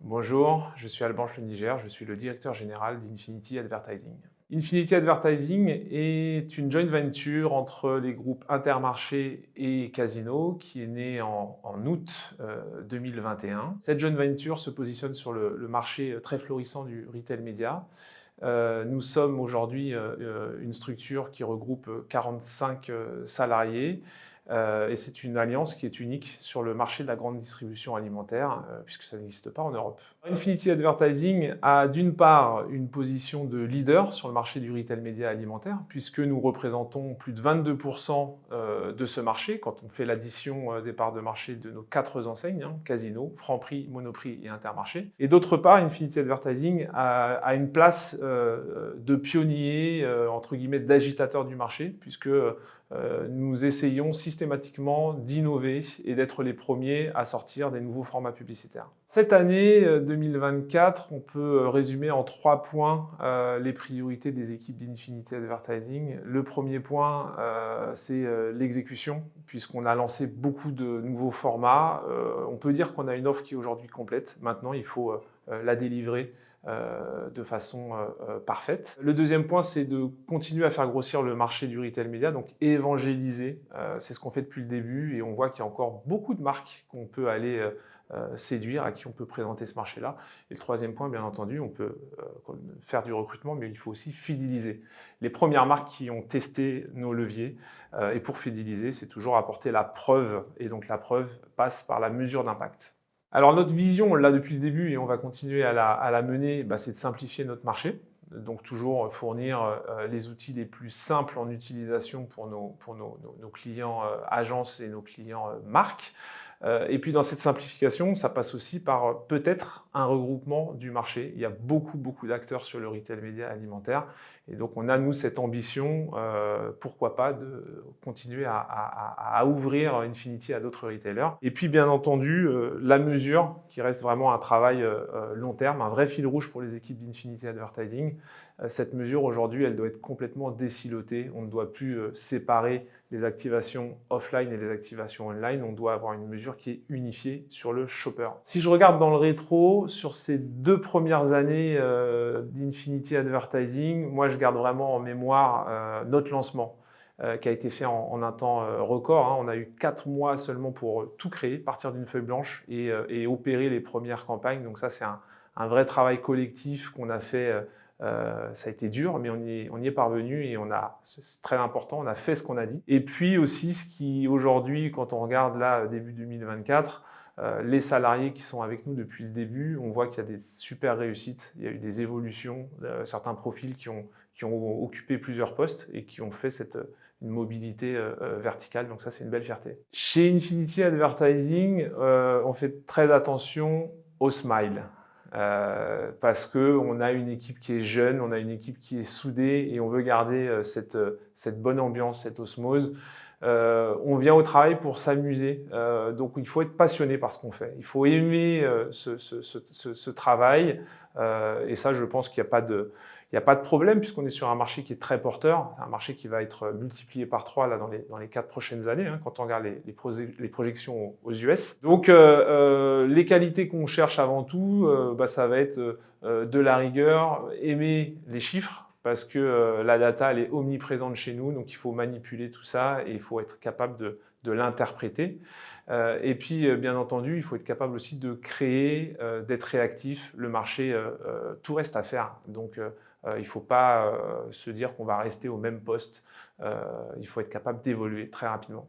Bonjour, je suis Alban Le Niger, je suis le directeur général d'Infinity Advertising. Infinity Advertising est une joint venture entre les groupes Intermarché et Casino qui est née en août 2021. Cette joint venture se positionne sur le marché très florissant du retail média. Nous sommes aujourd'hui une structure qui regroupe 45 salariés et c'est une alliance qui est unique sur le marché de la grande distribution alimentaire puisque ça n'existe pas en Europe. Infinity Advertising a d'une part une position de leader sur le marché du retail média alimentaire puisque nous représentons plus de 22% de ce marché quand on fait l'addition des parts de marché de nos 4 enseignes, Casino, Franprix, Monoprix et Intermarché. Et d'autre part, Infinity Advertising a une place de pionnier, entre guillemets, d'agitateur du marché puisque nous essayons systématiquement d'innover et d'être les premiers à sortir des nouveaux formats publicitaires. Cette année 2024, on peut résumer en 3 points les priorités des équipes d'Infinity Advertising. Le premier point, c'est l'exécution, puisqu'on a lancé beaucoup de nouveaux formats. On peut dire qu'on a une offre qui est aujourd'hui complète. Maintenant, il faut la délivrer de façon parfaite. Le deuxième point, c'est de continuer à faire grossir le marché du retail média, donc évangéliser. C'est ce qu'on fait depuis le début et on voit qu'il y a encore beaucoup de marques qu'on peut aller séduire, à qui on peut présenter ce marché-là. Et le troisième point, bien entendu, on peut faire du recrutement, mais il faut aussi fidéliser. Les premières marques qui ont testé nos leviers, et pour fidéliser, c'est toujours apporter la preuve, et donc la preuve passe par la mesure d'impact. Alors notre vision, on l'a depuis le début et on va continuer à la mener, c'est de simplifier notre marché. Donc toujours fournir les outils les plus simples en utilisation pour nos clients agences et nos clients marques. Et puis dans cette simplification, ça passe aussi par peut-être un regroupement du marché. Il y a beaucoup d'acteurs sur le retail média alimentaire. Et donc on a, nous, cette ambition, pourquoi pas, de continuer à ouvrir Infinity à d'autres retailers. Et puis bien entendu, la mesure, qui reste vraiment un travail long terme, un vrai fil rouge pour les équipes d'Infinity Advertising. Cette mesure, aujourd'hui, elle doit être complètement décilotée. On ne doit plus séparer les activations offline et les activations online. On doit avoir une mesure qui est unifiée sur le shopper. Si je regarde dans le rétro, sur ces 2 premières années d'Infinity Advertising, moi je garde vraiment en mémoire notre lancement qui a été fait en un temps record. On a eu 4 mois seulement pour tout créer, partir d'une feuille blanche et opérer les premières campagnes. Donc ça, c'est un vrai travail collectif qu'on a fait. Ça a été dur, mais on y est parvenu et c'est très important, on a fait ce qu'on a dit. Et puis aussi, ce qui aujourd'hui, quand on regarde là, début 2024, les salariés qui sont avec nous depuis le début, on voit qu'il y a des super réussites, il y a eu des évolutions, certains profils qui ont occupé plusieurs postes et qui ont fait une mobilité verticale, donc ça c'est une belle fierté. Chez Infinity Advertising, on fait très attention au smile. Parce qu'on a une équipe qui est jeune, on a une équipe qui est soudée et on veut garder cette bonne ambiance, cette osmose. On vient au travail pour s'amuser, donc il faut être passionné par ce qu'on fait. Il faut aimer ce travail et ça, je pense qu'il n'y a pas de problème puisqu'on est sur un marché qui est très porteur, un marché qui va être multiplié par 3 là, dans les 4 prochaines années, quand on regarde les projections aux US. Donc les qualités qu'on cherche avant tout, ça va être de la rigueur, aimer les chiffres, parce que la data, elle est omniprésente chez nous, donc il faut manipuler tout ça et il faut être capable de l'interpréter. Et puis, bien entendu, il faut être capable aussi de créer, d'être réactif. Le marché, tout reste à faire. Donc, il ne faut pas se dire qu'on va rester au même poste. Il faut être capable d'évoluer très rapidement.